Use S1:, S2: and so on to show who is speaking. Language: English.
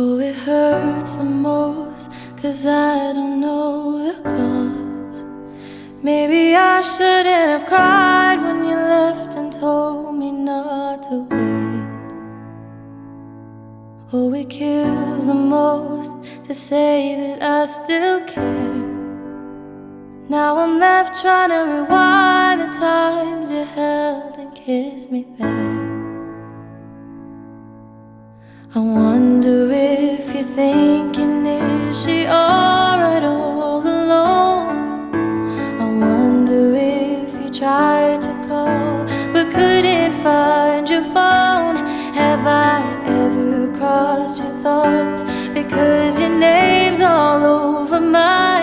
S1: Oh, it hurts the most, 'cause I don't know the cause. Maybe I shouldn't have cried when you left and told me not to wait. Oh, it kills the most to say that I still care. Now I'm left trying to rewind the times you held and kissed me there. I wonder if you're thinking, is she alright all alone? I wonder if you tried to call but couldn't find your phone. Have I ever crossed your thoughts? Because your name's all over mine.